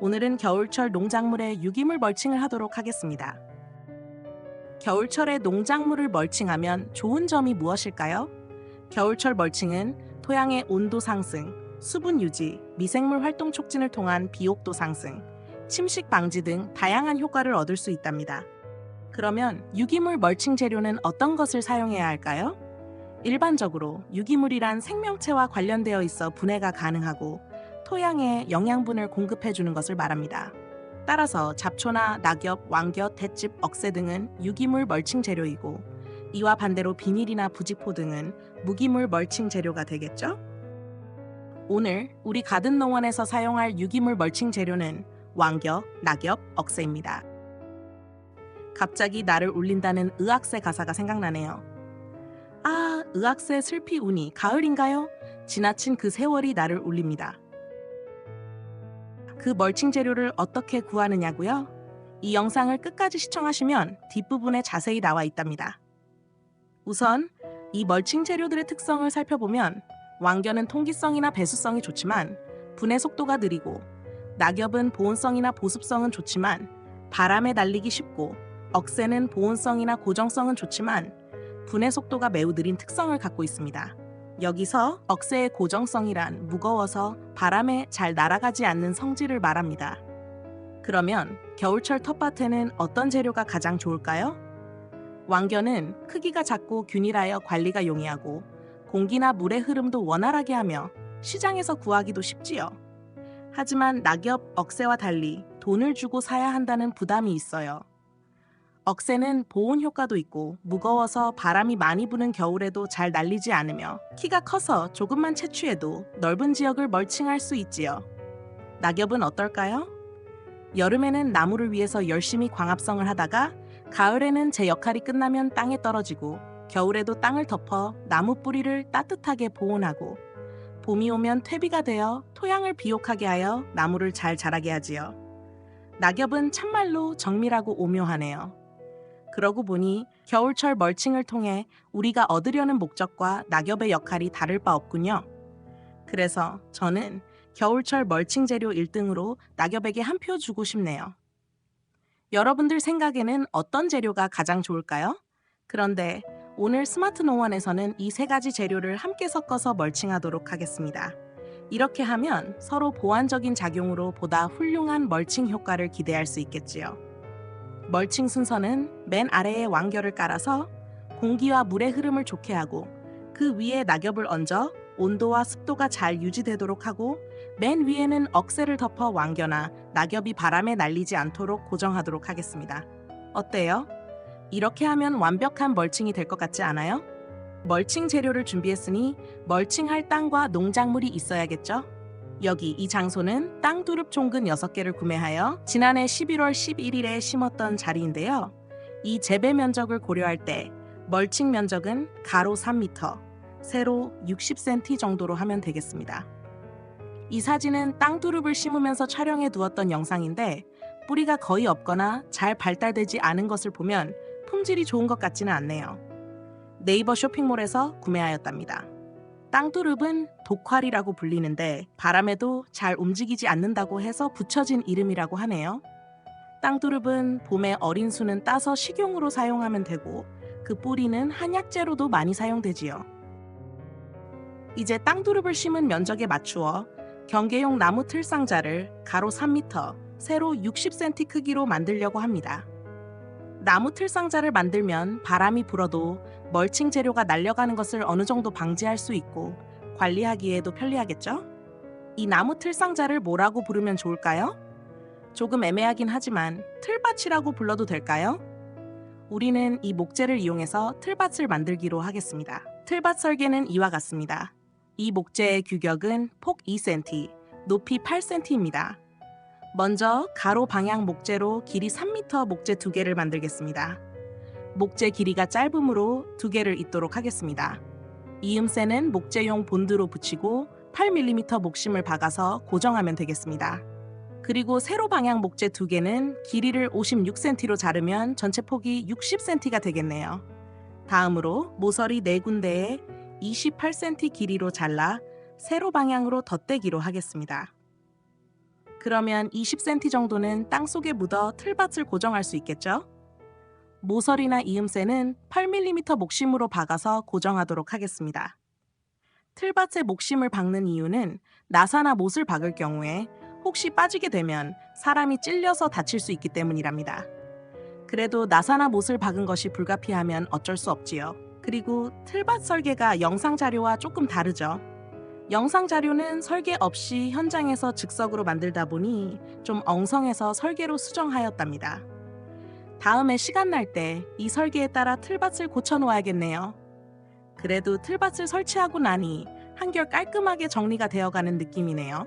오늘은 겨울철 농작물의 유기물 멀칭을 하도록 하겠습니다. 겨울철에 농작물을 멀칭하면 좋은 점이 무엇일까요? 겨울철 멀칭은 토양의 온도 상승, 수분 유지, 미생물 활동 촉진을 통한 비옥도 상승, 침식 방지 등 다양한 효과를 얻을 수 있답니다. 그러면 유기물 멀칭 재료는 어떤 것을 사용해야 할까요? 일반적으로 유기물이란 생명체와 관련되어 있어 분해가 가능하고 토양에 영양분을 공급해주는 것을 말합니다. 따라서 잡초나 낙엽, 왕겨, 땔짚, 억새 등은 유기물 멀칭 재료이고 이와 반대로 비닐이나 부직포 등은 무기물 멀칭 재료가 되겠죠? 오늘 우리 가든 농원에서 사용할 유기물 멀칭 재료는 왕겨, 낙엽, 억새입니다. 갑자기 나를 울린다는 의악새 가사가 생각나네요. 아, 의악새 슬피 우니 가을인가요? 지나친 그 세월이 나를 울립니다. 그 멀칭 재료를 어떻게 구하느냐고요? 이 영상을 끝까지 시청하시면 뒷부분에 자세히 나와 있답니다. 우선 이 멀칭 재료들의 특성을 살펴보면 왕겨는 통기성이나 배수성이 좋지만 분해 속도가 느리고 낙엽은 보온성이나 보습성은 좋지만 바람에 날리기 쉽고 억새는 보온성이나 고정성은 좋지만 분해 속도가 매우 느린 특성을 갖고 있습니다. 여기서 억새의 고정성이란 무거워서 바람에 잘 날아가지 않는 성질을 말합니다. 그러면 겨울철 텃밭에는 어떤 재료가 가장 좋을까요? 왕겨는 크기가 작고 균일하여 관리가 용이하고 공기나 물의 흐름도 원활하게 하며 시장에서 구하기도 쉽지요. 하지만 낙엽, 억새와 달리 돈을 주고 사야 한다는 부담이 있어요. 억새는 보온 효과도 있고 무거워서 바람이 많이 부는 겨울에도 잘 날리지 않으며 키가 커서 조금만 채취해도 넓은 지역을 멀칭할 수 있지요. 낙엽은 어떨까요? 여름에는 나무를 위해서 열심히 광합성을 하다가 가을에는 제 역할이 끝나면 땅에 떨어지고 겨울에도 땅을 덮어 나무 뿌리를 따뜻하게 보온하고 봄이 오면 퇴비가 되어 토양을 비옥하게 하여 나무를 잘 자라게 하지요. 낙엽은 참말로 정밀하고 오묘하네요. 그러고 보니 겨울철 멀칭을 통해 우리가 얻으려는 목적과 낙엽의 역할이 다를 바 없군요. 그래서 저는 겨울철 멀칭 재료 1등으로 낙엽에게 한 표 주고 싶네요. 여러분들 생각에는 어떤 재료가 가장 좋을까요? 그런데 오늘 스마트 농원에서는 이 세 가지 재료를 함께 섞어서 멀칭하도록 하겠습니다. 이렇게 하면 서로 보완적인 작용으로 보다 훌륭한 멀칭 효과를 기대할 수 있겠지요. 멀칭 순서는 맨 아래에 왕겨를 깔아서 공기와 물의 흐름을 좋게 하고 그 위에 낙엽을 얹어 온도와 습도가 잘 유지되도록 하고 맨 위에는 억새를 덮어 왕겨나 낙엽이 바람에 날리지 않도록 고정하도록 하겠습니다. 어때요? 이렇게 하면 완벽한 멀칭이 될 것 같지 않아요? 멀칭 재료를 준비했으니 멀칭할 땅과 농작물이 있어야겠죠? 여기 이 장소는 땅두릅 종근 6개를 구매하여 지난해 11월 11일에 심었던 자리인데요. 이 재배 면적을 고려할 때 멀칭 면적은 가로 3m, 세로 60cm 정도로 하면 되겠습니다. 이 사진은 땅두릅을 심으면서 촬영해 두었던 영상인데 뿌리가 거의 없거나 잘 발달되지 않은 것을 보면 품질이 좋은 것 같지는 않네요. 네이버 쇼핑몰에서 구매하였답니다. 땅두릅은 독활이라고 불리는데 바람에도 잘 움직이지 않는다고 해서 붙여진 이름이라고 하네요. 땅두릅은 봄에 어린 수는 따서 식용으로 사용하면 되고 그 뿌리는 한약재로도 많이 사용되지요. 이제 땅두릅을 심은 면적에 맞추어 경계용 나무 틀상자를 가로 3m, 세로 60cm 크기로 만들려고 합니다. 나무 틀상자를 만들면 바람이 불어도 멀칭 재료가 날려가는 것을 어느 정도 방지할 수 있고 관리하기에도 편리하겠죠? 이 나무 틀상자를 뭐라고 부르면 좋을까요? 조금 애매하긴 하지만 틀밭이라고 불러도 될까요? 우리는 이 목재를 이용해서 틀밭을 만들기로 하겠습니다. 틀밭 설계는 이와 같습니다. 이 목재의 규격은 폭 2cm, 높이 8cm입니다. 먼저 가로 방향 목재로 길이 3m 목재 2개를 만들겠습니다. 목재 길이가 짧으므로 2개를 잇도록 하겠습니다. 이음새는 목재용 본드로 붙이고 8mm 목심을 박아서 고정하면 되겠습니다. 그리고 세로 방향 목재 2개는 길이를 56cm로 자르면 전체 폭이 60cm가 되겠네요. 다음으로 모서리 4군데에 28cm 길이로 잘라 세로 방향으로 덧대기로 하겠습니다. 그러면 20cm 정도는 땅속에 묻어 틀밭을 고정할 수 있겠죠? 모서리나 이음새는 8mm 목심으로 박아서 고정하도록 하겠습니다. 틀밭에 목심을 박는 이유는 나사나 못을 박을 경우에 혹시 빠지게 되면 사람이 찔려서 다칠 수 있기 때문이랍니다. 그래도 나사나 못을 박은 것이 불가피하면 어쩔 수 없지요. 그리고 틀밭 설계가 영상 자료와 조금 다르죠. 영상 자료는 설계 없이 현장에서 즉석으로 만들다 보니 좀 엉성해서 설계로 수정하였답니다. 다음에 시간 날 때 이 설계에 따라 틀밭을 고쳐 놓아야겠네요. 그래도 틀밭을 설치하고 나니 한결 깔끔하게 정리가 되어가는 느낌이네요.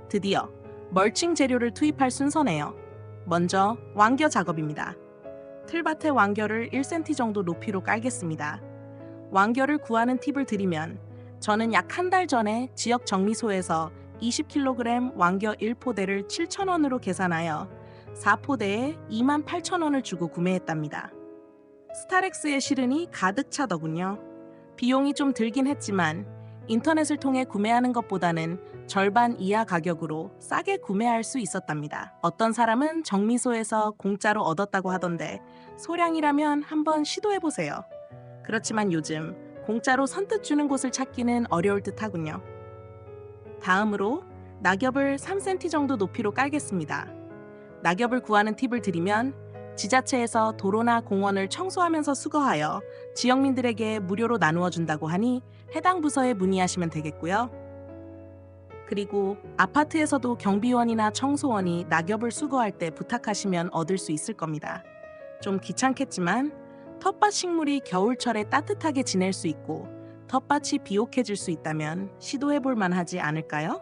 드디어 멀칭 재료를 투입할 순서네요. 먼저 완겨 작업입니다. 틀밭에 완겨를 1cm 정도 높이로 깔겠습니다. 완겨를 구하는 팁을 드리면 저는 약 한 달 전에 지역 정미소에서 20kg 완겨 1포대를 7,000원으로 계산하여 4포대에 28,000원을 주고 구매했답니다. 스타렉스에 실으니 가득 차더군요. 비용이 좀 들긴 했지만 인터넷을 통해 구매하는 것보다는 절반 이하 가격으로 싸게 구매할 수 있었답니다. 어떤 사람은 정미소에서 공짜로 얻었다고 하던데 소량이라면 한번 시도해보세요. 그렇지만 요즘 공짜로 선뜻 주는 곳을 찾기는 어려울 듯 하군요. 다음으로 낙엽을 3cm 정도 높이로 깔겠습니다. 낙엽을 구하는 팁을 드리면 지자체에서 도로나 공원을 청소하면서 수거하여 지역민들에게 무료로 나누어 준다고 하니 해당 부서에 문의하시면 되겠고요. 그리고 아파트에서도 경비원이나 청소원이 낙엽을 수거할 때 부탁하시면 얻을 수 있을 겁니다. 좀 귀찮겠지만 텃밭 식물이 겨울철에 따뜻하게 지낼 수 있고 텃밭이 비옥해질 수 있다면 시도해볼 만하지 않을까요?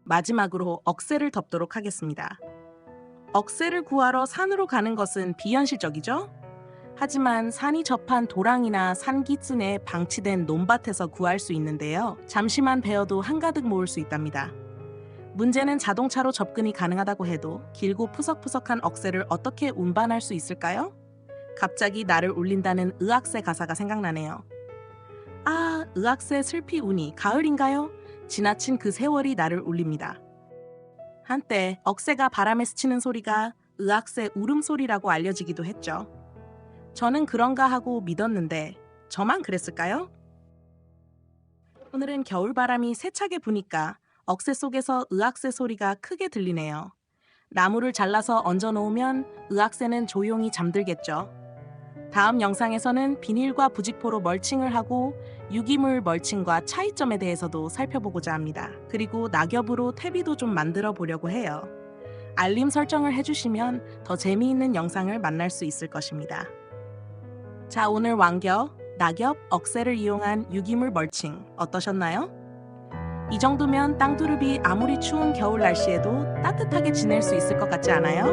마지막으로 억새를 덮도록 하겠습니다. 억새를 구하러 산으로 가는 것은 비현실적이죠? 하지만 산이 접한 도랑이나 산기슭에 방치된 논밭에서 구할 수 있는데요. 잠시만 베어도 한가득 모을 수 있답니다. 문제는 자동차로 접근이 가능하다고 해도 길고 푸석푸석한 억새를 어떻게 운반할 수 있을까요? 갑자기 나를 울린다는 의악새 가사가 생각나네요. 아, 의악새 슬피 우니 가을인가요? 지나친 그 세월이 나를 울립니다. 한때 억새가 바람에 스치는 소리가 의악새 울음소리라고 알려지기도 했죠. 저는 그런가 하고 믿었는데 저만 그랬을까요? 오늘은 겨울바람이 세차게 부니까 억새 속에서 의악새 소리가 크게 들리네요. 나무를 잘라서 얹어 놓으면 의악새는 조용히 잠들겠죠. 다음 영상에서는 비닐과 부직포로 멀칭을 하고 유기물 멀칭과 차이점에 대해서도 살펴보고자 합니다. 그리고 낙엽으로 퇴비도 좀 만들어 보려고 해요. 알림 설정을 해주시면 더 재미있는 영상을 만날 수 있을 것입니다. 자, 오늘 완겨, 낙엽, 억새를 이용한 유기물 멀칭 어떠셨나요? 이 정도면 땅두릅이 아무리 추운 겨울 날씨에도 따뜻하게 지낼 수 있을 것 같지 않아요?